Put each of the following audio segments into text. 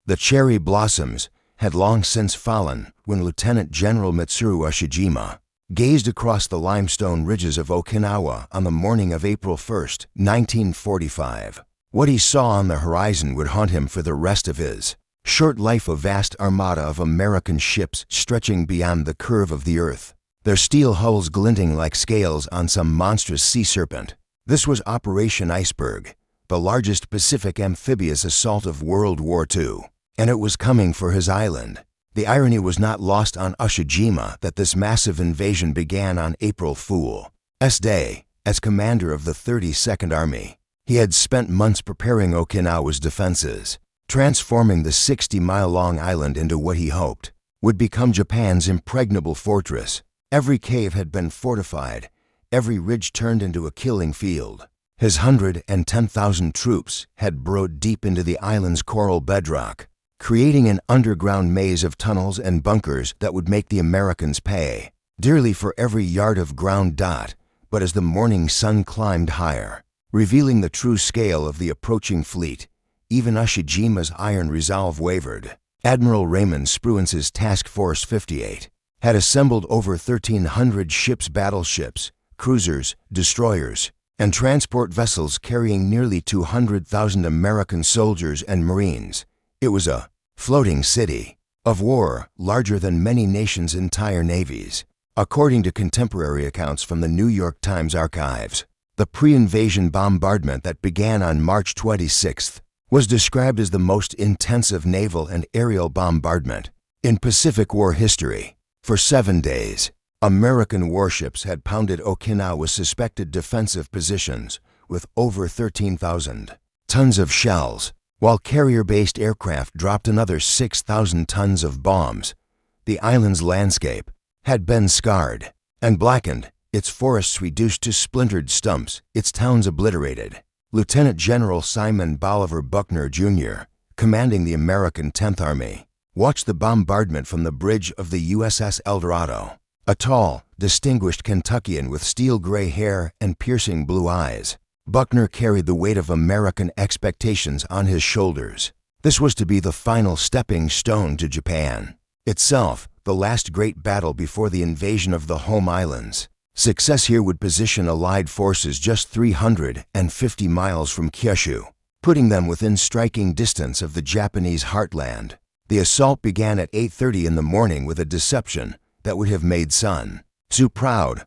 The cherry blossoms had long since fallen when Lieutenant General Mitsuru Ushijima gazed across the limestone ridges of Okinawa on the morning of April 1st, 1945. What he saw on the horizon would haunt him for the rest of his short life. A vast armada of American ships stretching beyond the curve of the earth, their steel hulls glinting like scales on some monstrous sea serpent. This was Operation Iceberg, the largest Pacific amphibious assault of World War II, and it was coming for his island. The irony was not lost on Ushijima that this massive invasion began on April Fool's Day. As commander of the 32nd Army, he had spent months preparing Okinawa's defenses, transforming the 60-mile-long island into what he hoped would become Japan's impregnable fortress. Every cave had been fortified, every ridge turned into a killing field. His 110,000 troops had burrowed deep into the island's coral bedrock, creating an underground maze of tunnels and bunkers that would make the Americans pay dearly for every yard of ground. But as the morning sun climbed higher, revealing the true scale of the approaching fleet, even Ushijima's iron resolve wavered. Admiral Raymond Spruance's Task Force 58 had assembled over 1,300 ships, battleships, cruisers, destroyers, and transport vessels carrying nearly 200,000 American soldiers and Marines. It was a floating city of war larger than many nations' entire navies. According to contemporary accounts from the New York Times archives, the pre-invasion bombardment that began on March 26th was described as the most intensive naval and aerial bombardment in Pacific War history. For 7 days, American warships had pounded Okinawa's suspected defensive positions with over 13,000 tons of shells, while carrier-based aircraft dropped another 6,000 tons of bombs. The island's landscape had been scarred and blackened, its forests reduced to splintered stumps, its towns obliterated. Lieutenant General Simon Bolivar Buckner, Jr., commanding the American 10th Army, watched the bombardment from the bridge of the USS El Dorado. A tall, distinguished Kentuckian with steel-gray hair and piercing blue eyes, Buckner carried the weight of American expectations on his shoulders. This was to be the final stepping stone to Japan itself, the last great battle before the invasion of the home islands. Success here would position Allied forces just 350 miles from Kyushu, putting them within striking distance of the Japanese heartland. The assault began at 8:30 in the morning with a deception that would have made Sun Tzu proud.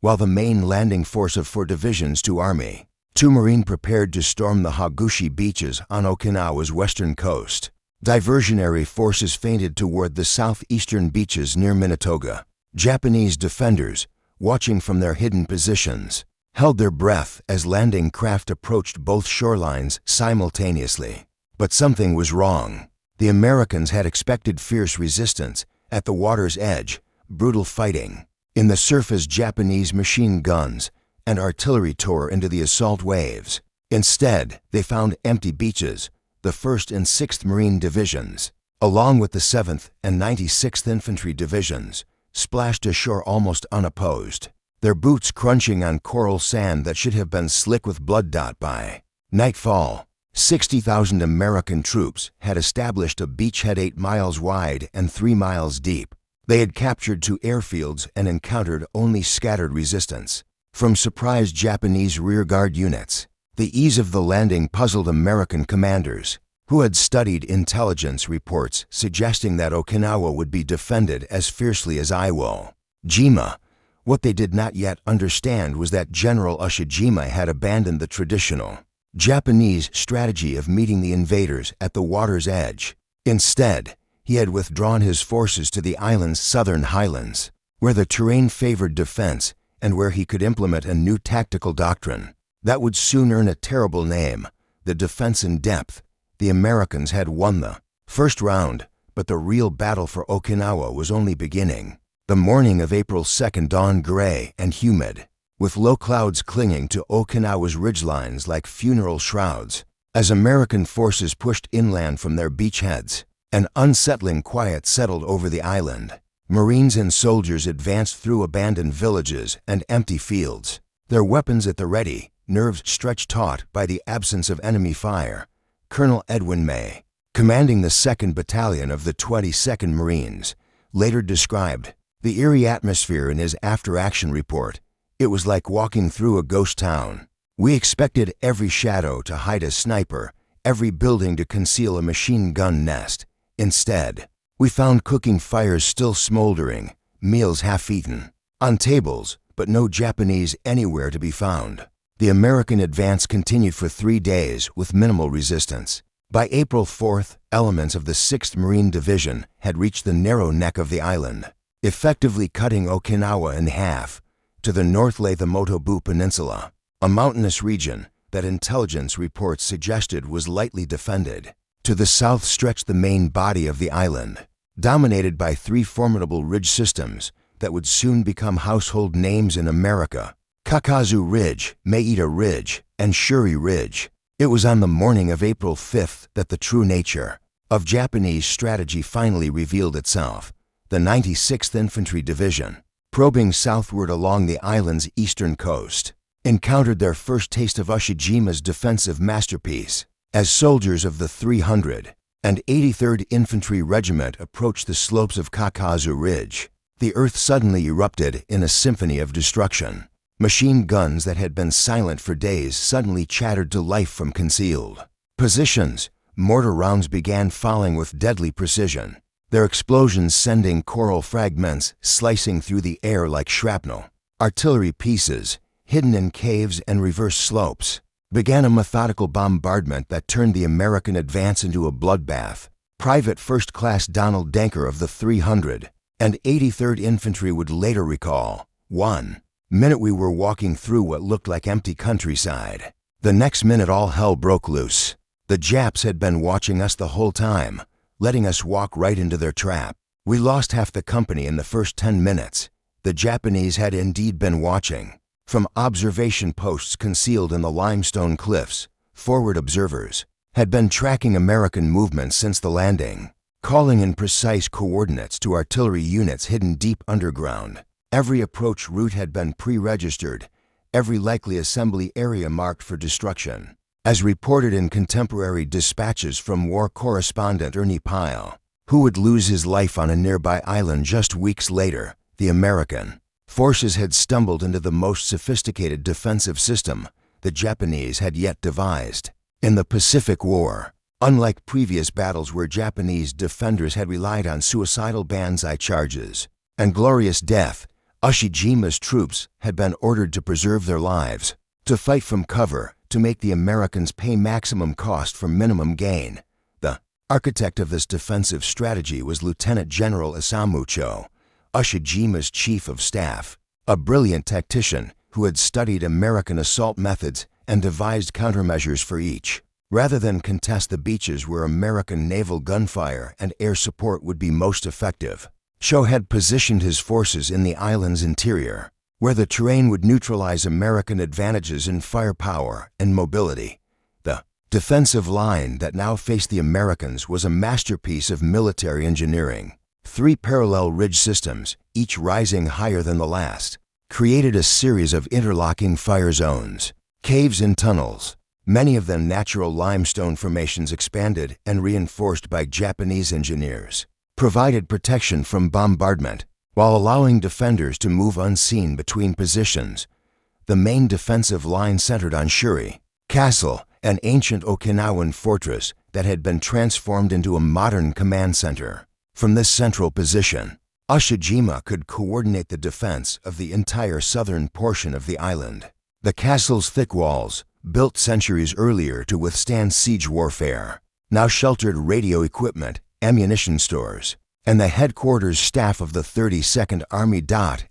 While the main landing force of 4 divisions to Army 2 Marine prepared to storm the Hagushi beaches on Okinawa's western coast, diversionary forces feinted toward the southeastern beaches near Minatoga. Japanese defenders, watching from their hidden positions, held their breath as landing craft approached both shorelines simultaneously. But something was wrong. The Americans had expected fierce resistance at the water's edge, brutal fighting. In the surface, Japanese machine guns and artillery tore into the assault waves. Instead, they found empty beaches. The 1st and 6th Marine Divisions, along with the 7th and 96th Infantry Divisions, splashed ashore almost unopposed, their boots crunching on coral sand that should have been slick with blood. By nightfall, 60,000 American troops had established a beachhead 8 miles wide and 3 miles deep. They had captured 2 airfields and encountered only scattered resistance from surprised Japanese rearguard units. The ease of the landing puzzled American commanders, who had studied intelligence reports suggesting that Okinawa would be defended as fiercely as Iwo Jima. What they did not yet understand was that General Ushijima had abandoned the traditional Japanese strategy of meeting the invaders at the water's edge. Instead, he had withdrawn his forces to the island's southern highlands, where the terrain favored defense and where he could implement a new tactical doctrine that would soon earn a terrible name: the defense in depth. The Americans had won the first round, but the real battle for Okinawa was only beginning. The morning of April 2nd dawned gray and humid, with low clouds clinging to Okinawa's ridgelines like funeral shrouds. As American forces pushed inland from their beachheads, an unsettling quiet settled over the island. Marines and soldiers advanced through abandoned villages and empty fields, their weapons at the ready, nerves stretched taut by the absence of enemy fire. Colonel Edwin May, commanding the 2nd Battalion of the 22nd Marines, later described the eerie atmosphere in his after-action report. It was like walking through a ghost town. We expected every shadow to hide a sniper, every building to conceal a machine gun nest. Instead, we found cooking fires still smoldering, meals half-eaten, on tables, but no Japanese anywhere to be found. The American advance continued for 3 days with minimal resistance. By April 4th, elements of the 6th Marine Division had reached the narrow neck of the island, effectively cutting Okinawa in half. To the north lay the Motobu Peninsula, a mountainous region that intelligence reports suggested was lightly defended. To the south stretched the main body of the island, dominated by 3 formidable ridge systems that would soon become household names in America: Kakazu Ridge, Maeda Ridge, and Shuri Ridge. It was on the morning of April 5th that the true nature of Japanese strategy finally revealed itself. The 96th Infantry Division, probing southward along the island's eastern coast, encountered their first taste of Ushijima's defensive masterpiece. As soldiers of the 300th and 83rd Infantry Regiment approached the slopes of Kakazu Ridge, the earth suddenly erupted in a symphony of destruction. Machine guns that had been silent for days suddenly chattered to life from concealed positions. Mortar rounds began falling with deadly precision, their explosions sending coral fragments slicing through the air like shrapnel. Artillery pieces, hidden in caves and reverse slopes, began a methodical bombardment that turned the American advance into a bloodbath. Private First Class Donald Denker of the 300th and 83rd Infantry would later recall, 1 minute we were walking through what looked like empty countryside. The next minute all hell broke loose. The Japs had been watching us the whole time, letting us walk right into their trap. We lost half the company in the first 10 minutes. The Japanese had indeed been watching. From observation posts concealed in the limestone cliffs, forward observers had been tracking American movements since the landing, calling in precise coordinates to artillery units hidden deep underground. Every approach route had been pre-registered, every likely assembly area marked for destruction. As reported in contemporary dispatches from war correspondent Ernie Pyle, who would lose his life on a nearby island just weeks later, the American forces had stumbled into the most sophisticated defensive system the Japanese had yet devised. In the Pacific War, unlike previous battles where Japanese defenders had relied on suicidal banzai charges and glorious death, Ushijima's troops had been ordered to preserve their lives, to fight from cover, to make the Americans pay maximum cost for minimum gain. The architect of this defensive strategy was Lieutenant General Isamu Cho, Ushijima's chief of staff, a brilliant tactician who had studied American assault methods and devised countermeasures for each. Rather than contest the beaches where American naval gunfire and air support would be most effective, Cho had positioned his forces in the island's interior, where the terrain would neutralize American advantages in firepower and mobility. The defensive line that now faced the Americans was a masterpiece of military engineering. 3 parallel ridge systems, each rising higher than the last, created a series of interlocking fire zones. Caves and tunnels, many of them natural limestone formations expanded and reinforced by Japanese engineers, provided protection from bombardment while allowing defenders to move unseen between positions. The main defensive line centered on Shuri Castle, an ancient Okinawan fortress that had been transformed into a modern command center. From this central position, Ushijima could coordinate the defense of the entire southern portion of the island. The castle's thick walls, built centuries earlier to withstand siege warfare, now sheltered radio equipment, ammunition stores, and the headquarters staff of the 32nd Army.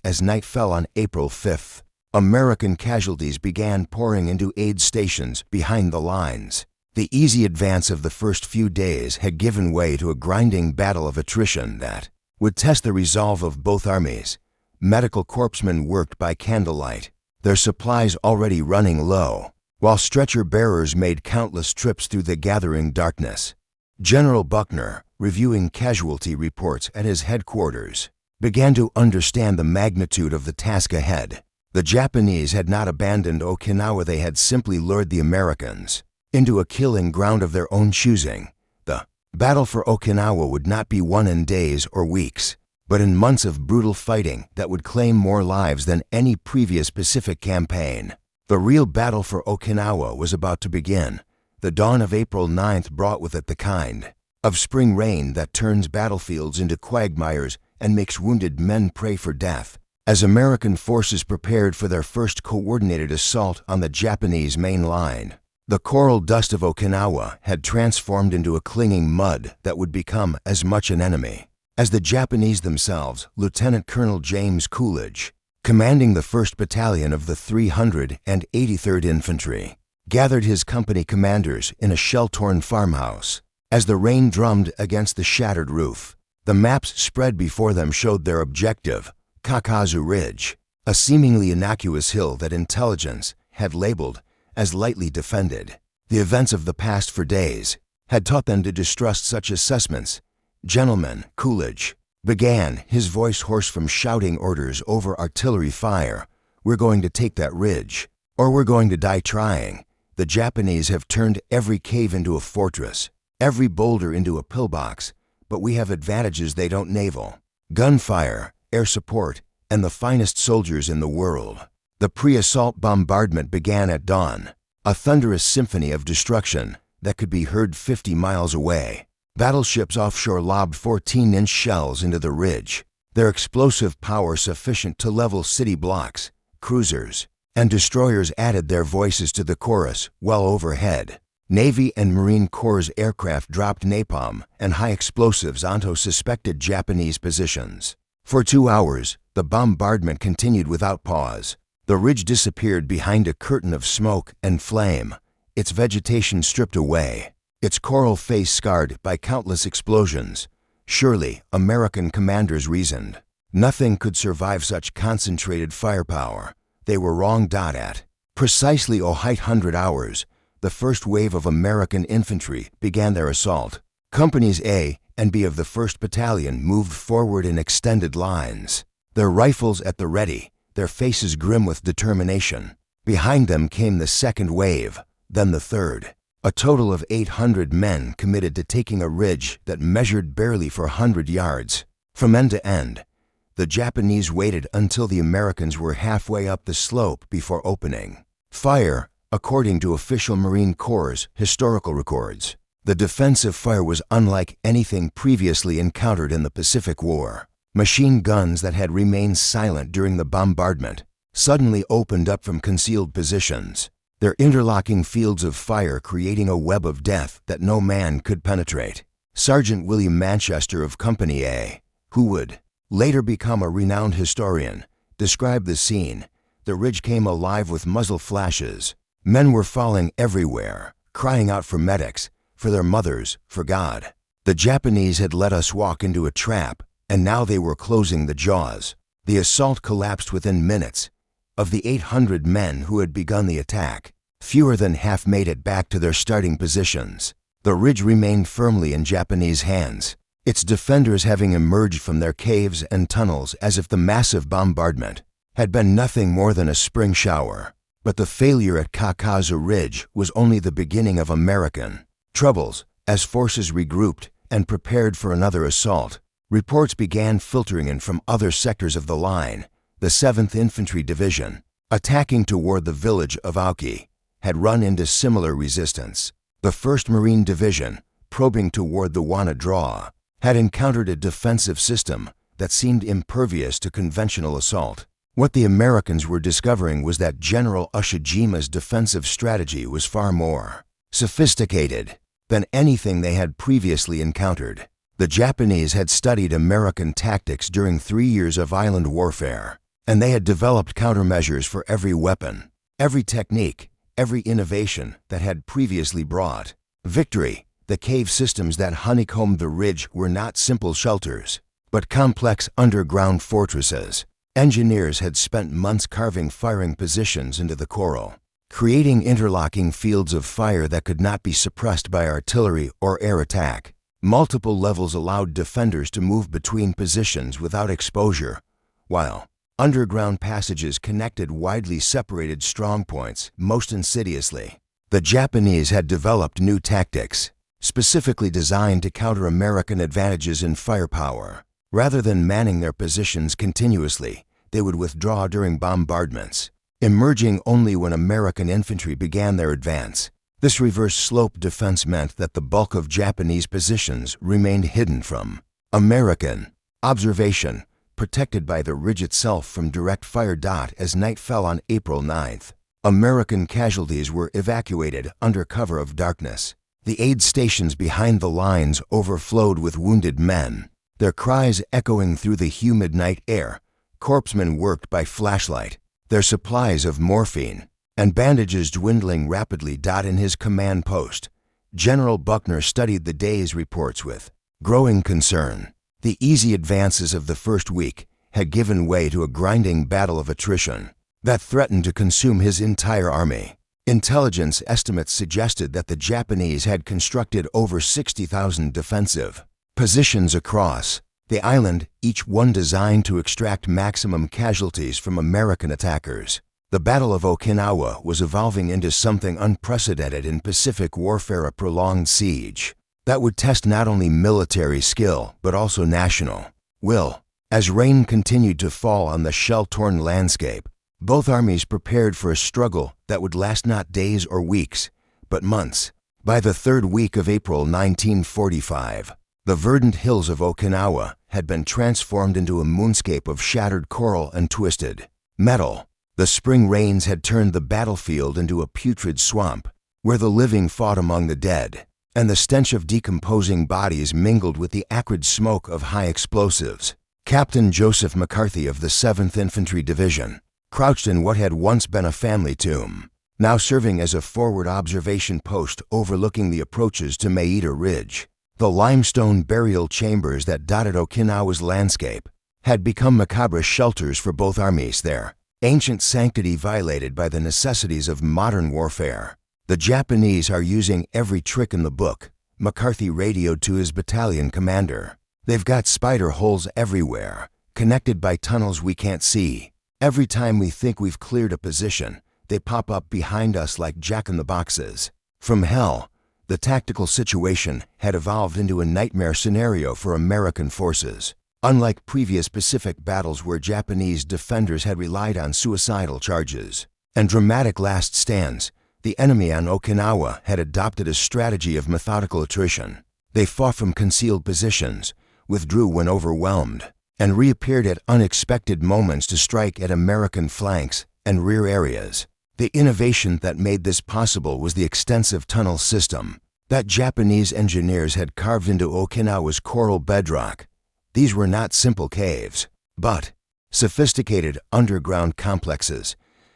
As night fell on April 5th, American casualties began pouring into aid stations behind the lines. The easy advance of the first few days had given way to a grinding battle of attrition that would test the resolve of both armies. Medical corpsmen worked by candlelight, their supplies already running low, while stretcher bearers made countless trips through the gathering darkness. General Buckner, reviewing casualty reports at his headquarters, began to understand the magnitude of the task ahead. The Japanese had not abandoned Okinawa, they had simply lured the Americans into a killing ground of their own choosing. The Battle for Okinawa would not be won in days or weeks, but in months of brutal fighting that would claim more lives than any previous Pacific campaign. The real battle for Okinawa was about to begin. The dawn of April 9th brought with it the kind of spring rain that turns battlefields into quagmires and makes wounded men pray for death. As American forces prepared for their first coordinated assault on the Japanese main line, the coral dust of Okinawa had transformed into a clinging mud that would become as much an enemy as the Japanese themselves. Lieutenant Colonel James Coolidge, commanding the 1st Battalion of the 383rd Infantry, gathered his company commanders in a shell-torn farmhouse. As the rain drummed against the shattered roof, the maps spread before them showed their objective, Kakazu Ridge, a seemingly innocuous hill that intelligence had labeled as lightly defended. The events of the past 4 days had taught them to distrust such assessments. "Gentlemen," Coolidge began, his voice hoarse from shouting orders over artillery fire, "we're going to take that ridge, or we're going to die trying. The Japanese have turned every cave into a fortress, every boulder into a pillbox, but we have advantages they don't: naval, gunfire, air support, and the finest soldiers in the world." The pre-assault bombardment began at dawn, a thunderous symphony of destruction that could be heard 50 miles away. Battleships offshore lobbed 14-inch shells into the ridge, their explosive power sufficient to level city blocks. Cruisers and destroyers added their voices to the chorus well overhead. Navy and Marine Corps aircraft dropped napalm and high explosives onto suspected Japanese positions. For 2 hours, the bombardment continued without pause. The ridge disappeared behind a curtain of smoke and flame, its vegetation stripped away, its coral face scarred by countless explosions. Surely, American commanders reasoned, nothing could survive such concentrated firepower. They were wrong. At precisely 0800 hours, the first wave of American infantry began their assault. Companies A and B of the 1st Battalion moved forward in extended lines, their rifles at the ready, their faces grim with determination. Behind them came the 2nd wave, then the 3rd. A total of 800 men committed to taking a ridge that measured barely for 100 yards. From end to end, the Japanese waited until the Americans were halfway up the slope before opening fire, according to official Marine Corps historical records. The defensive fire was unlike anything previously encountered in the Pacific War. Machine guns that had remained silent during the bombardment suddenly opened up from concealed positions, their interlocking fields of fire creating a web of death that no man could penetrate. Sergeant William Manchester of Company A, who would later become a renowned historian, described the scene. The ridge came alive with muzzle flashes. Men were falling everywhere, crying out for medics, for their mothers, for God. The Japanese had let us walk into a trap, and now they were closing the jaws. The assault collapsed within minutes. Of the 800 men who had begun the attack, fewer than half made it back to their starting positions. The ridge remained firmly in Japanese hands, its defenders having emerged from their caves and tunnels as if the massive bombardment had been nothing more than a spring shower. But the failure at Kakazu Ridge was only the beginning of American troubles. As forces regrouped and prepared for another assault, reports began filtering in from other sectors of the line. The 7th Infantry Division, attacking toward the village of Aoki, had run into similar resistance. The 1st Marine Division, probing toward the Wana Draw, had encountered a defensive system that seemed impervious to conventional assault. What the Americans were discovering was that General Ushijima's defensive strategy was far more sophisticated than anything they had previously encountered. The Japanese had studied American tactics during 3 years of island warfare, and they had developed countermeasures for every weapon, every technique, every innovation that had previously brought victory. The cave systems that honeycombed the ridge were not simple shelters, but complex underground fortresses. Engineers had spent months carving firing positions into the coral, creating interlocking fields of fire that could not be suppressed by artillery or air attack. Multiple levels allowed defenders to move between positions without exposure, while underground passages connected widely separated strongpoints most insidiously. The Japanese had developed new tactics. specifically designed to counter American advantages in firepower. Rather than manning their positions continuously, they would withdraw during bombardments, emerging only when American infantry began their advance. This reverse slope defense meant that the bulk of Japanese positions remained hidden from American observation, protected by the ridge itself from direct fire. As night fell on April 9th, American casualties were evacuated under cover of darkness. The aid stations behind the lines overflowed with wounded men, their cries echoing through the humid night air. Corpsmen worked by flashlight, their supplies of morphine and bandages dwindling rapidly. In his command post, General Buckner studied the day's reports with growing concern. The easy advances of the first week had given way to a grinding battle of attrition that threatened to consume his entire army. Intelligence estimates suggested that the Japanese had constructed over 60,000 defensive positions across the island, each one designed to extract maximum casualties from American attackers. The Battle of Okinawa was evolving into something unprecedented in Pacific warfare, a prolonged siege that would test not only military skill but also national will. As rain continued to fall on the shell-torn landscape, both armies prepared for a struggle that would last not days or weeks, but months. By the third week of April 1945, the verdant hills of Okinawa had been transformed into a moonscape of shattered coral and twisted metal. The spring rains had turned the battlefield into a putrid swamp, where the living fought among the dead, and the stench of decomposing bodies mingled with the acrid smoke of high explosives. Captain Joseph McCarthy of the 7th Infantry Division, crouched in what had once been a family tomb, now serving as a forward observation post overlooking the approaches to Maeda Ridge. The limestone burial chambers that dotted Okinawa's landscape had become macabre shelters for both armies there, ancient sanctity violated by the necessities of modern warfare. "The Japanese are using every trick in the book," McCarthy radioed to his battalion commander. "They've got spider holes everywhere, connected by tunnels we can't see. Every time we think we've cleared a position, they pop up behind us like jack-in-the-boxes from hell." The tactical situation had evolved into a nightmare scenario for American forces. Unlike previous Pacific battles where Japanese defenders had relied on suicidal charges and dramatic last stands, the enemy on Okinawa had adopted a strategy of methodical attrition. They fought from concealed positions, withdrew when overwhelmed, and reappeared at unexpected moments to strike at American flanks and rear areas. The innovation that made this possible was the extensive tunnel system that Japanese engineers had carved into Okinawa's coral bedrock. These were not simple caves, but sophisticated underground complexes,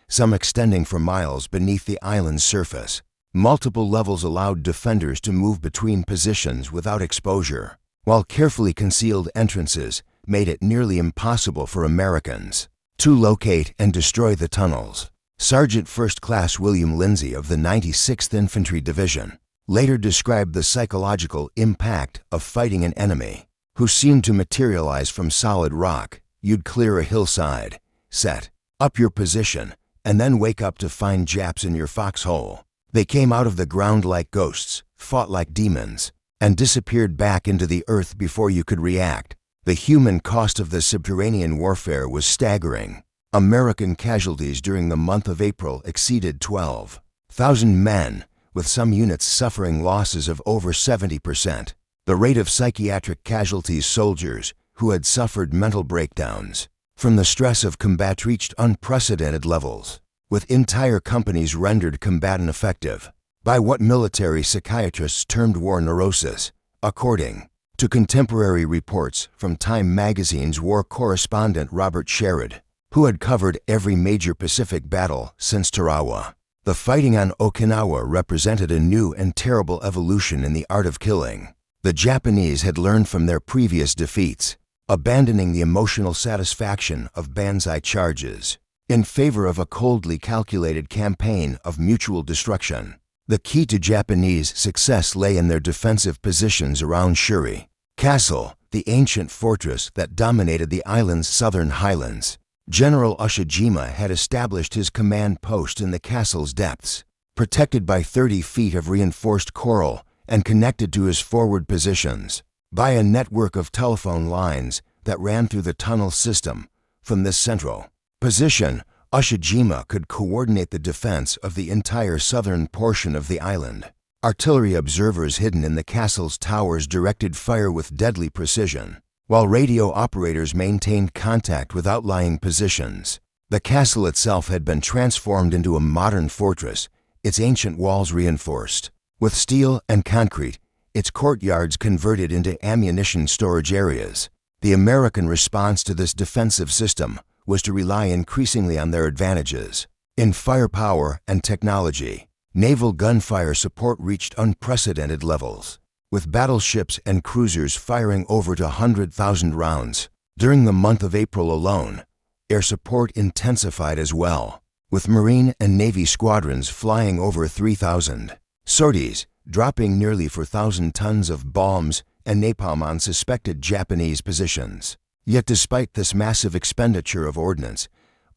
some extending for miles beneath the island's surface. Multiple levels allowed defenders to move between positions without exposure, while carefully concealed entrances made it nearly impossible for Americans to locate and destroy the tunnels. Sergeant First Class William Lindsay of the 96th Infantry Division later described the psychological impact of fighting an enemy who seemed to materialize from solid rock. "You'd clear a hillside, set up your position, and then wake up to find Japs in your foxhole. They came out of the ground like ghosts, fought like demons, and disappeared back into the earth before you could react." The human cost of the subterranean warfare was staggering. American casualties during the month of April exceeded 12,000 men, with some units suffering losses of over 70%. The rate of psychiatric casualties, soldiers who had suffered mental breakdowns from the stress of combat, reached unprecedented levels, with entire companies rendered combat ineffective by what military psychiatrists termed war neurosis. According to contemporary reports from Time magazine's war correspondent Robert Sherrod, who had covered every major Pacific battle since Tarawa, the fighting on Okinawa represented a new and terrible evolution in the art of killing. The Japanese had learned from their previous defeats, abandoning the emotional satisfaction of banzai charges in favor of a coldly calculated campaign of mutual destruction. The key to Japanese success lay in their defensive positions around Shuri Castle, the ancient fortress that dominated the island's southern highlands. General Ushijima had established his command post in the castle's depths, protected by 30 feet of reinforced coral and connected to his forward positions by a network of telephone lines that ran through the tunnel system. From this central position, Ushijima could coordinate the defense of the entire southern portion of the island. Artillery observers hidden in the castle's towers directed fire with deadly precision, while radio operators maintained contact with outlying positions. The castle itself had been transformed into a modern fortress, its ancient walls reinforced with steel and concrete, its courtyards converted into ammunition storage areas. The American response to this defensive system was to rely increasingly on their advantages in firepower and technology. Naval gunfire support reached unprecedented levels, with battleships and cruisers firing over 100,000 rounds. During the month of April alone, air support intensified as well, with Marine and Navy squadrons flying over 3,000. Sorties dropping nearly 4,000 tons of bombs and napalm on suspected Japanese positions. Yet despite this massive expenditure of ordnance,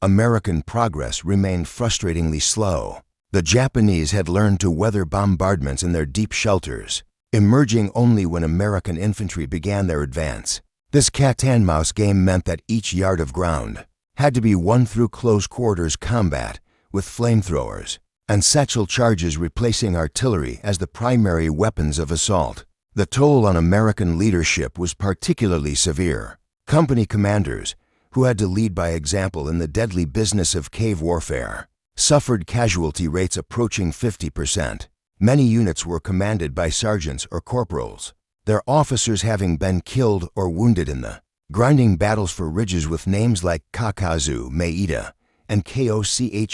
American progress remained frustratingly slow. The Japanese had learned to weather bombardments in their deep shelters, emerging only when American infantry began their advance. This cat-and-mouse game meant that each yard of ground had to be won through close quarters combat with flamethrowers and satchel charges replacing artillery as the primary weapons of assault. The toll on American leadership was particularly severe. Company commanders, who had to lead by example in the deadly business of cave warfare, suffered casualty rates approaching 50%. Many units were commanded by sergeants or corporals, their officers having been killed or wounded in the grinding battles for ridges with names like Kakazu, Maeda, and Kochi.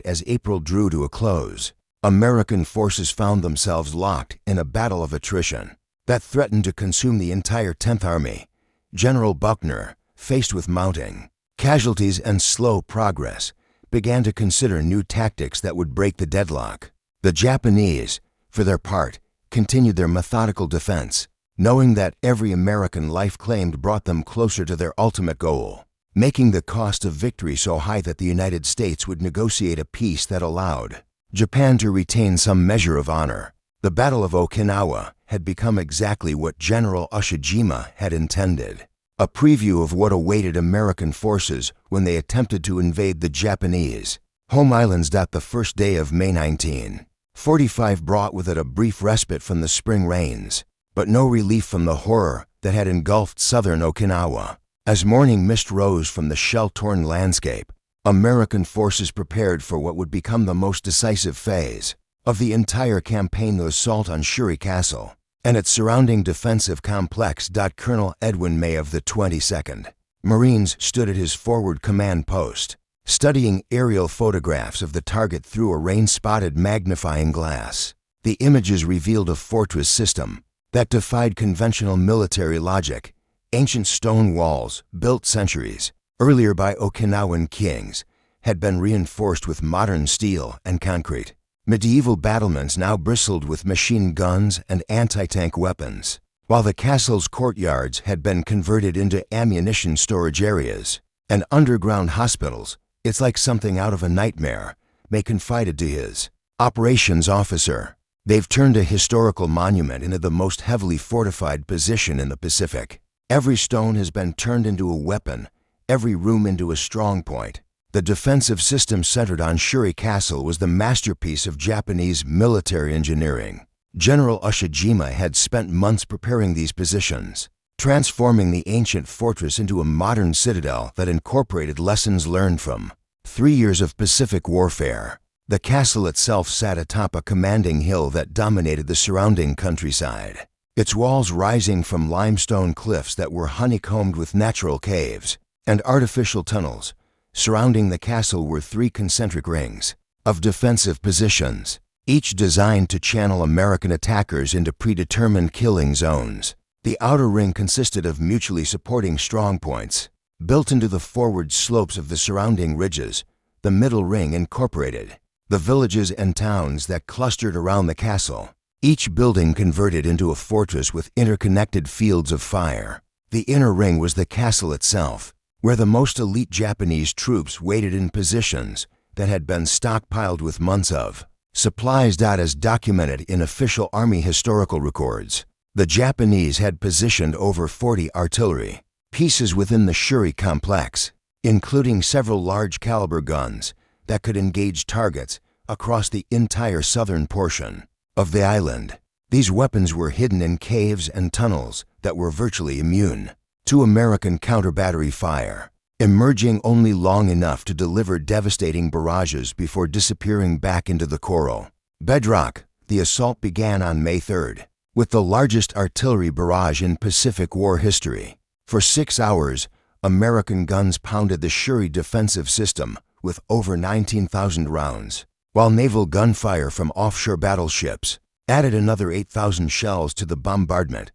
As April drew to a close, American forces found themselves locked in a battle of attrition that threatened to consume the entire 10th Army. General Buckner, faced with mounting casualties and slow progress, began to consider new tactics that would break the deadlock. The Japanese, for their part, continued their methodical defense, knowing that every American life claimed brought them closer to their ultimate goal, making the cost of victory so high that the United States would negotiate a peace that allowed Japan to retain some measure of honor. The Battle of Okinawa had become exactly what General Ushijima had intended, a preview of what awaited American forces when they attempted to invade the Japanese home islands. The first day of May 1945 brought with it a brief respite from the spring rains, but no relief from the horror that had engulfed southern Okinawa. As morning mist rose from the shell-torn landscape, American forces prepared for what would become the most decisive phase of the entire campaign: the assault on Shuri Castle and its surrounding defensive complex. Colonel Edwin May of the 22nd Marines stood at his forward command post, studying aerial photographs of the target through a rain-spotted magnifying glass. The images revealed a fortress system that defied conventional military logic. Ancient stone walls, built centuries earlier by Okinawan kings, had been reinforced with modern steel and concrete. Medieval battlements now bristled with machine guns and anti-tank weapons, while the castle's courtyards had been converted into ammunition storage areas and underground hospitals. "It's like something out of a nightmare," May confided to his operations officer. "They've turned a historical monument into the most heavily fortified position in the Pacific. Every stone has been turned into a weapon, every room into a strong point." The defensive system centered on Shuri Castle was the masterpiece of Japanese military engineering. General Ushijima had spent months preparing these positions, transforming the ancient fortress into a modern citadel that incorporated lessons learned from 3 years of Pacific warfare. The castle itself sat atop a commanding hill that dominated the surrounding countryside, its walls rising from limestone cliffs that were honeycombed with natural caves and artificial tunnels. Surrounding the castle were 3 concentric rings of defensive positions, each designed to channel American attackers into predetermined killing zones. The outer ring consisted of mutually supporting strongpoints built into the forward slopes of the surrounding ridges. The middle ring incorporated the villages and towns that clustered around the castle, each building converted into a fortress with interconnected fields of fire. The inner ring was the castle itself, where the most elite Japanese troops waited in positions that had been stockpiled with months of Supplies. As documented in official Army historical records, the Japanese had positioned over 40 artillery pieces within the Shuri complex, including several large-caliber guns that could engage targets across the entire southern portion of the island. These weapons were hidden in caves and tunnels that were virtually immune to American counter-battery fire, emerging only long enough to deliver devastating barrages before disappearing back into the coral bedrock. The assault began on May 3rd, with the largest artillery barrage in Pacific War history. For 6 hours, American guns pounded the Shuri defensive system with over 19,000 rounds, while naval gunfire from offshore battleships added another 8,000 shells to the bombardment.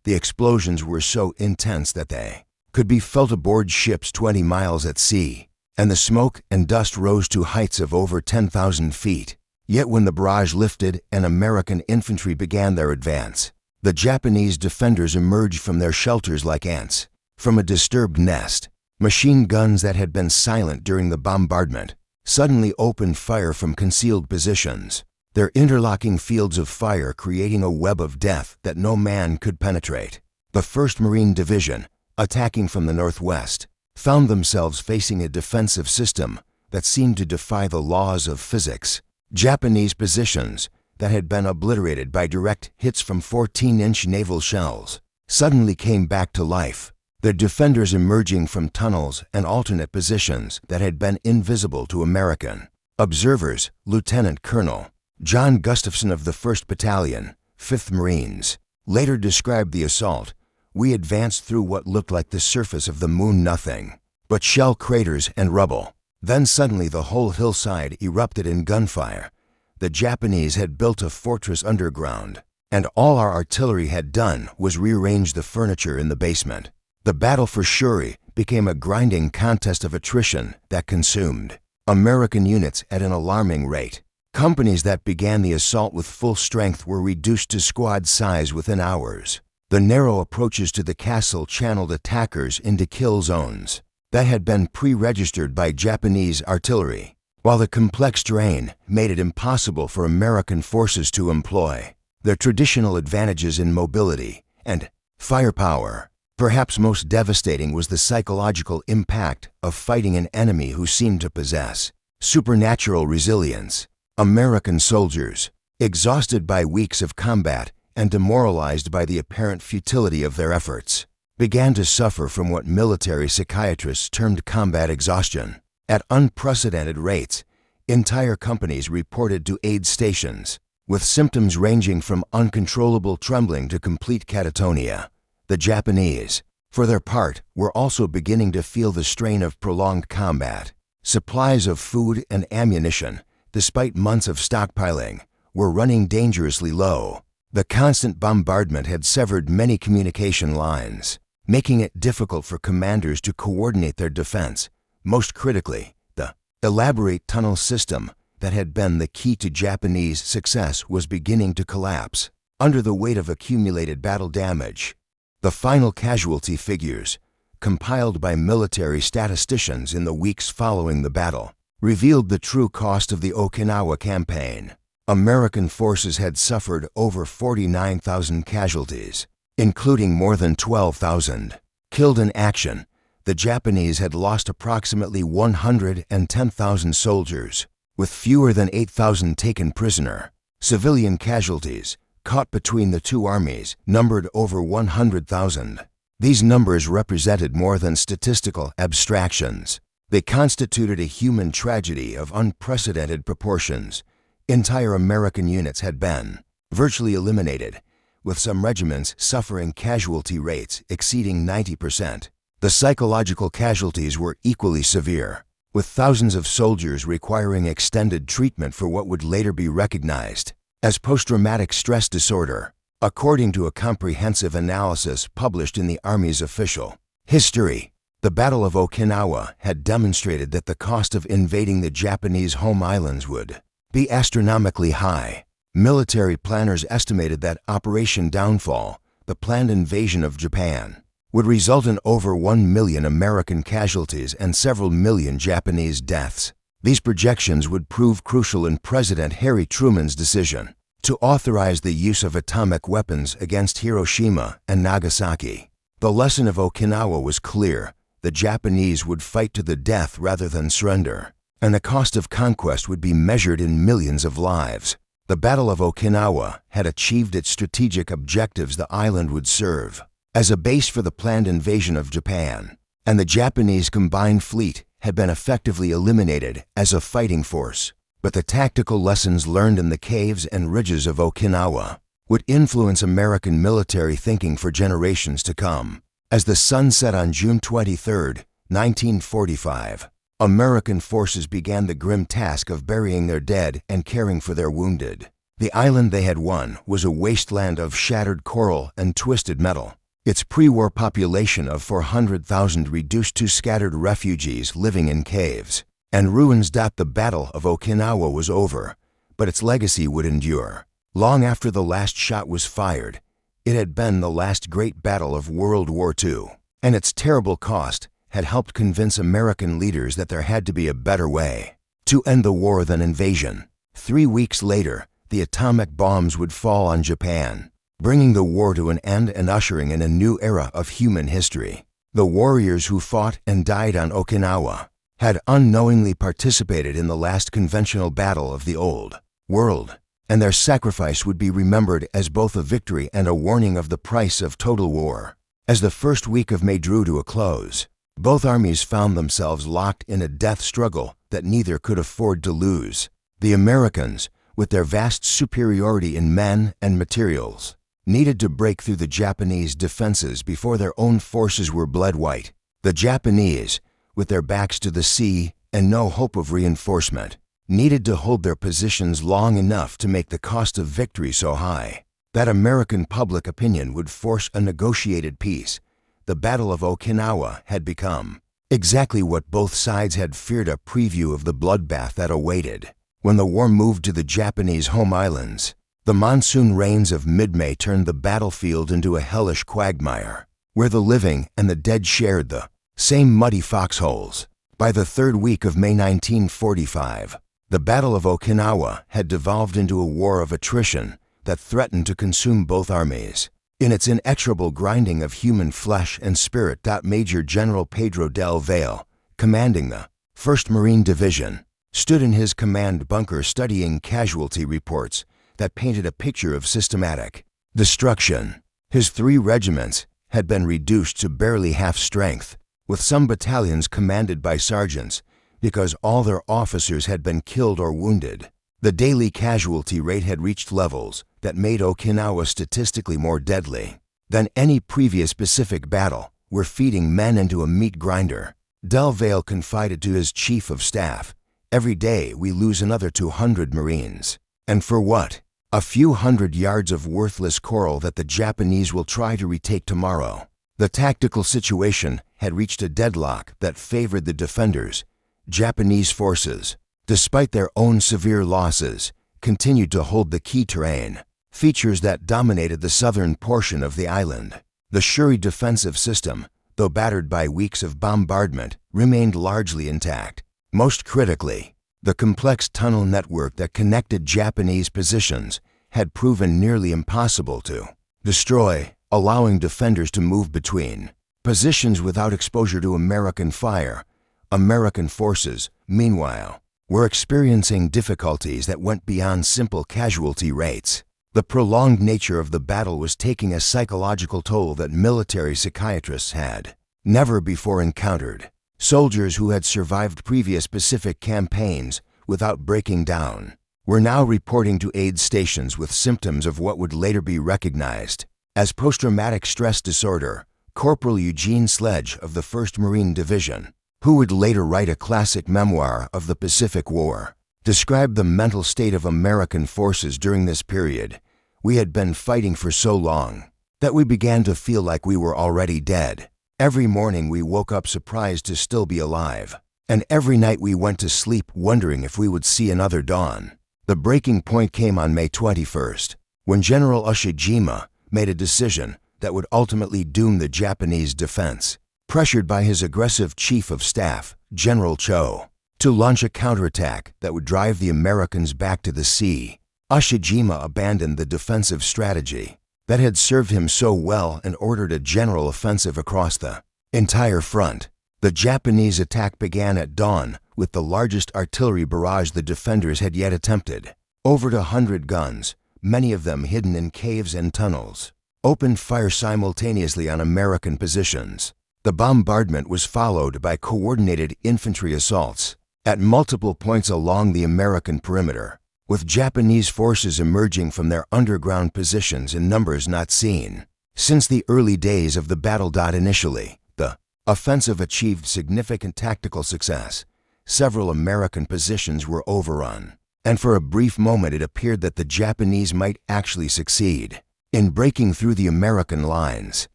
The explosions were so intense that they could be felt aboard ships 20 miles at sea, and the smoke and dust rose to heights of over 10,000 feet. Yet when the barrage lifted and American infantry began their advance, the Japanese defenders emerged from their shelters like ants from a disturbed nest. Machine guns that had been silent during the bombardment suddenly opened fire from concealed positions, their interlocking fields of fire creating a web of death that no man could penetrate. The 1st Marine Division, attacking from the northwest, found themselves facing a defensive system that seemed to defy the laws of physics. Japanese positions that had been obliterated by direct hits from 14-inch naval shells suddenly came back to life, their defenders emerging from tunnels and alternate positions that had been invisible to American observers. Lieutenant Colonel John Gustafson of the 1st Battalion, 5th Marines, later described the assault. "We advanced through what looked like the surface of the moon, nothing but shell craters and rubble. Then suddenly the whole hillside erupted in gunfire. The Japanese had built a fortress underground, and all our artillery had done was rearrange the furniture in the basement." The battle for Shuri became a grinding contest of attrition that consumed American units at an alarming rate. Companies that began the assault with full strength were reduced to squad size within hours. The narrow approaches to the castle channeled attackers into kill zones that had been pre-registered by Japanese artillery, while the complex terrain made it impossible for American forces to employ their traditional advantages in mobility and firepower. Perhaps most devastating was the psychological impact of fighting an enemy who seemed to possess supernatural resilience. American soldiers, exhausted by weeks of combat and demoralized by the apparent futility of their efforts, began to suffer from what military psychiatrists termed combat exhaustion. At unprecedented rates, entire companies reported to aid stations, with symptoms ranging from uncontrollable trembling to complete catatonia. The Japanese, for their part, were also beginning to feel the strain of prolonged combat. Supplies of food and ammunition, despite months of stockpiling, were running dangerously low. The constant bombardment had severed many communication lines, making it difficult for commanders to coordinate their defense. Most critically, the elaborate tunnel system that had been the key to Japanese success was beginning to collapse under the weight of accumulated battle damage. The final casualty figures, compiled by military statisticians in the weeks following the battle, revealed the true cost of the Okinawa campaign. American forces had suffered over 49,000 casualties, including more than 12,000 killed in action. The Japanese had lost approximately 110,000 soldiers, with fewer than 8,000 taken prisoner. Civilian casualties, caught between the two armies, numbered over 100,000. These numbers represented more than statistical abstractions. They constituted a human tragedy of unprecedented proportions. Entire American units had been virtually eliminated, with some regiments suffering casualty rates exceeding 90%. The psychological casualties were equally severe, with thousands of soldiers requiring extended treatment for what would later be recognized as post-traumatic stress disorder, according to a comprehensive analysis published in the Army's official history. The Battle of Okinawa had demonstrated that the cost of invading the Japanese home islands would be astronomically high. Military planners estimated that Operation Downfall, the planned invasion of Japan, would result in over 1 million American casualties and several million Japanese deaths. These projections would prove crucial in President Harry Truman's decision to authorize the use of atomic weapons against Hiroshima and Nagasaki. The lesson of Okinawa was clear. The Japanese would fight to the death rather than surrender, and the cost of conquest would be measured in millions of lives. The Battle of Okinawa had achieved its strategic objectives. The island would serve as a base for the planned invasion of Japan, and the Japanese combined fleet had been effectively eliminated as a fighting force. But the tactical lessons learned in the caves and ridges of Okinawa would influence American military thinking for generations to come. As the sun set on June 23, 1945, American forces began the grim task of burying their dead and caring for their wounded. The island they had won was a wasteland of shattered coral and twisted metal. Its pre-war population of 400,000 reduced to scattered refugees living in caves and ruins. The Battle of Okinawa was over, but its legacy would endure. Long after the last shot was fired, it had been the last great battle of World War II, and its terrible cost had helped convince American leaders that there had to be a better way to end the war than invasion. 3 weeks later, the atomic bombs would fall on Japan, bringing the war to an end and ushering in a new era of human history. The warriors who fought and died on Okinawa had unknowingly participated in the last conventional battle of the old world, and their sacrifice would be remembered as both a victory and a warning of the price of total war. As the first week of May drew to a close, both armies found themselves locked in a death struggle that neither could afford to lose. The Americans, with their vast superiority in men and materials, needed to break through the Japanese defenses before their own forces were bled white. The Japanese, with their backs to the sea and no hope of reinforcement, needed to hold their positions long enough to make the cost of victory so high that American public opinion would force a negotiated peace. The Battle of Okinawa had become exactly what both sides had feared, a preview of the bloodbath that awaited. When the war moved to the Japanese home islands, the monsoon rains of mid-May turned the battlefield into a hellish quagmire, where the living and the dead shared the same muddy foxholes. By the third week of May 1945, the Battle of Okinawa had devolved into a war of attrition that threatened to consume both armies. In its inexorable grinding of human flesh and spirit, Major General Pedro del Valle, commanding the 1st Marine Division, stood in his command bunker studying casualty reports that painted a picture of systematic destruction. His 3 regiments had been reduced to barely half strength, with some battalions commanded by sergeants because all their officers had been killed or wounded. The daily casualty rate had reached levels that made Okinawa statistically more deadly than any previous Pacific battle. "We're feeding men into a meat grinder," Del Valle confided to his chief of staff. "Every day we lose another 200 Marines. And for what? A few hundred yards of worthless coral that the Japanese will try to retake tomorrow." The tactical situation had reached a deadlock that favored the defenders. Japanese forces, despite their own severe losses, continued to hold the key terrain, features that dominated the southern portion of the island. The Shuri defensive system, though battered by weeks of bombardment, remained largely intact. Most critically, the complex tunnel network that connected Japanese positions had proven nearly impossible to destroy, allowing defenders to move between positions without exposure to American fire. American forces, meanwhile, were experiencing difficulties that went beyond simple casualty rates. The prolonged nature of the battle was taking a psychological toll that military psychiatrists had never before encountered. Soldiers who had survived previous Pacific campaigns without breaking down were now reporting to aid stations with symptoms of what would later be recognized as post-traumatic stress disorder. Corporal Eugene Sledge of the 1st Marine Division, who would later write a classic memoir of the Pacific War, described the mental state of American forces during this period. "We had been fighting for so long that we began to feel like we were already dead. Every morning we woke up surprised to still be alive, and every night we went to sleep wondering if we would see another dawn." The breaking point came on May 21st, when General Ushijima made a decision that would ultimately doom the Japanese defense. Pressured by his aggressive chief of staff, General Cho, to launch a counterattack that would drive the Americans back to the sea. Ushijima abandoned the defensive strategy that had served him so well and ordered a general offensive across the entire front. The Japanese attack began at dawn with the largest artillery barrage the defenders had yet attempted. Over 100 guns, many of them hidden in caves and tunnels, opened fire simultaneously on American positions. The bombardment was followed by coordinated infantry assaults at multiple points along the American perimeter, with Japanese forces emerging from their underground positions in numbers not seen since the early days of the battle. Initially, the offensive achieved significant tactical success. Several American positions were overrun, and for a brief moment it appeared that the Japanese might actually succeed in breaking through the American lines.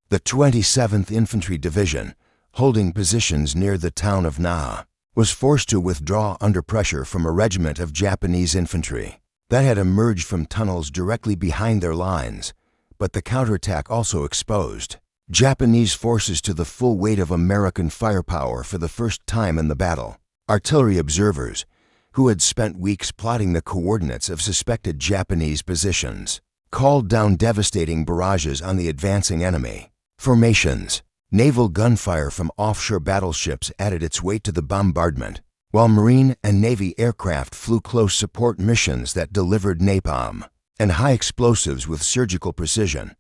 The 27th Infantry Division, holding positions near the town of Naha, was forced to withdraw under pressure from a regiment of Japanese infantry that had emerged from tunnels directly behind their lines, but the counterattack also exposed Japanese forces to the full weight of American firepower for the first time in the battle. Artillery observers, who had spent weeks plotting the coordinates of suspected Japanese positions, called down devastating barrages on the advancing enemy formations. Naval gunfire from offshore battleships added its weight to the bombardment, while Marine and Navy aircraft flew close support missions that delivered napalm and high explosives with surgical precision,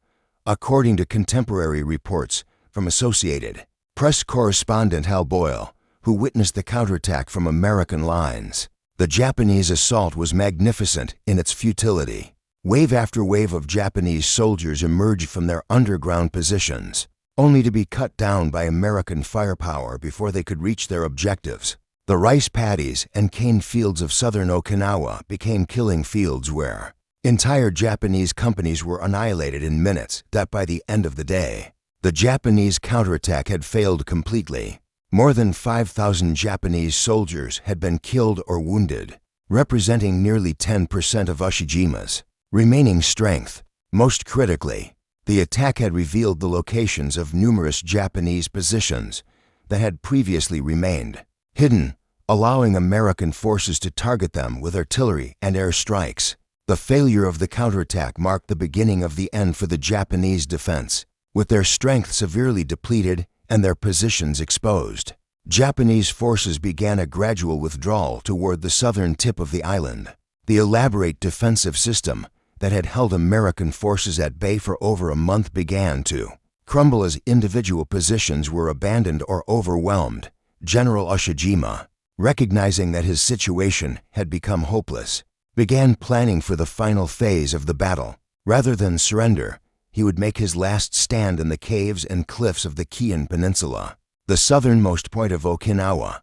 according to contemporary reports from Associated Press correspondent Hal Boyle, who witnessed the counterattack from American lines. The Japanese assault was magnificent in its futility. Wave after wave of Japanese soldiers emerged from their underground positions, only to be cut down by American firepower before they could reach their objectives. The rice paddies and cane fields of southern Okinawa became killing fields where entire Japanese companies were annihilated in minutes. By the end of the day, the Japanese counterattack had failed completely. More than 5,000 Japanese soldiers had been killed or wounded, representing nearly 10% of Ushijima's remaining strength. Most critically, the attack had revealed the locations of numerous Japanese positions that had previously remained hidden, allowing American forces to target them with artillery and air strikes. The failure of the counterattack marked the beginning of the end for the Japanese defense. With their strength severely depleted and their positions exposed, Japanese forces began a gradual withdrawal toward the southern tip of the island. The elaborate defensive system that had held American forces at bay for over a month began to crumble as individual positions were abandoned or overwhelmed. General Ushijima, recognizing that his situation had become hopeless, began planning for the final phase of the battle. Rather than surrender, he would make his last stand in the caves and cliffs of the Kiin Peninsula, the southernmost point of Okinawa.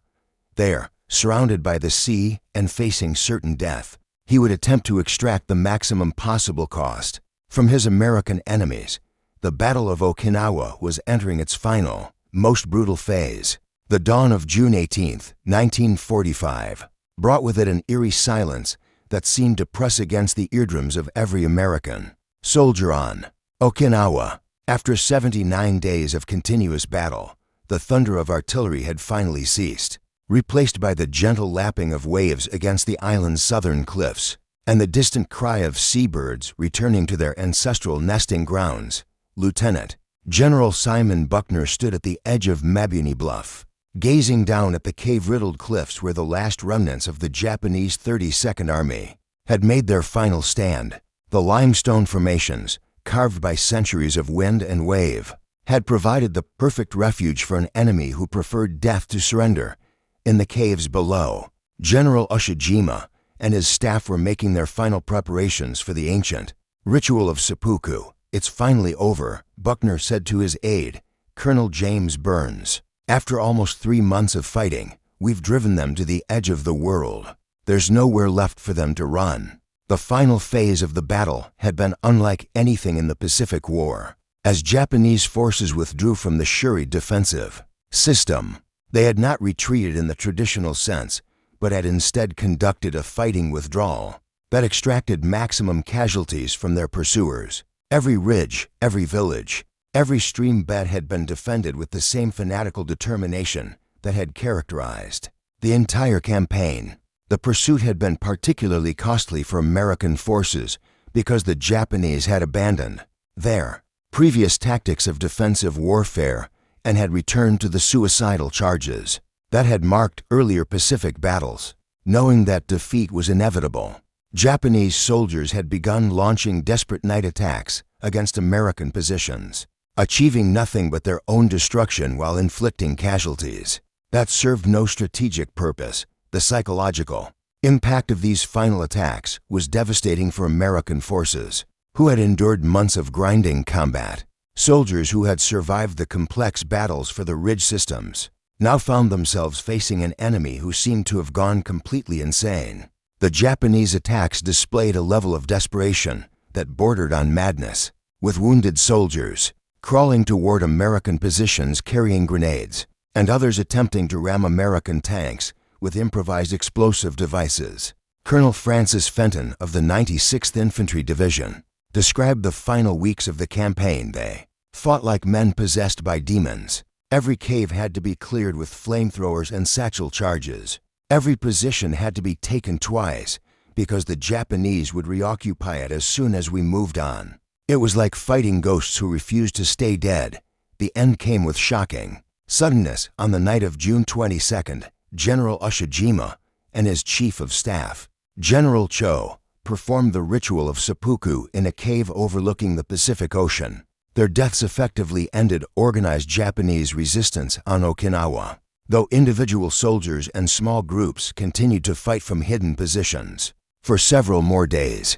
There, surrounded by the sea and facing certain death, he would attempt to extract the maximum possible cost from his American enemies. The Battle of Okinawa was entering its final, most brutal phase. The dawn of June 18, 1945, brought with it an eerie silence that seemed to press against the eardrums of every American soldier on Okinawa. After 79 days of continuous battle, the thunder of artillery had finally ceased, replaced by the gentle lapping of waves against the island's southern cliffs, and the distant cry of seabirds returning to their ancestral nesting grounds. Lieutenant General Simon Buckner stood at the edge of Mabuni Bluff, gazing down at the cave-riddled cliffs where the last remnants of the Japanese 32nd Army had made their final stand. The limestone formations, carved by centuries of wind and wave, had provided the perfect refuge for an enemy who preferred death to surrender. In the caves below, General Ushijima and his staff were making their final preparations for the ancient ritual of seppuku. "It's finally over," Buckner said to his aide, Colonel James Burns. "After almost 3 months of fighting, we've driven them to the edge of the world. There's nowhere left for them to run." The final phase of the battle had been unlike anything in the Pacific War. As Japanese forces withdrew from the Shuri defensive system, they had not retreated in the traditional sense, but had instead conducted a fighting withdrawal that extracted maximum casualties from their pursuers. Every ridge, every village, every stream bed had been defended with the same fanatical determination that had characterized the entire campaign. The pursuit had been particularly costly for American forces because the Japanese had abandoned their previous tactics of defensive warfare and had returned to the suicidal charges that had marked earlier Pacific battles. Knowing that defeat was inevitable, Japanese soldiers had begun launching desperate night attacks against American positions, achieving nothing but their own destruction while inflicting casualties that served no strategic purpose. The psychological impact of these final attacks was devastating for American forces, who had endured months of grinding combat. Soldiers who had survived the complex battles for the ridge systems now found themselves facing an enemy who seemed to have gone completely insane. The Japanese attacks displayed a level of desperation that bordered on madness, with wounded soldiers crawling toward American positions carrying grenades, and others attempting to ram American tanks with improvised explosive devices. Colonel Francis Fenton of the 96th Infantry Division described the final weeks of the campaign. They fought like men possessed by demons. Every cave had to be cleared with flamethrowers and satchel charges. Every position had to be taken twice because the Japanese would reoccupy it as soon as we moved on. It was like fighting ghosts who refused to stay dead. The end came with shocking suddenness. On the night of June 22nd, General Ushijima and his chief of staff, General Cho, performed the ritual of seppuku in a cave overlooking the Pacific Ocean. Their deaths effectively ended organized Japanese resistance on Okinawa, though individual soldiers and small groups continued to fight from hidden positions. For several more days,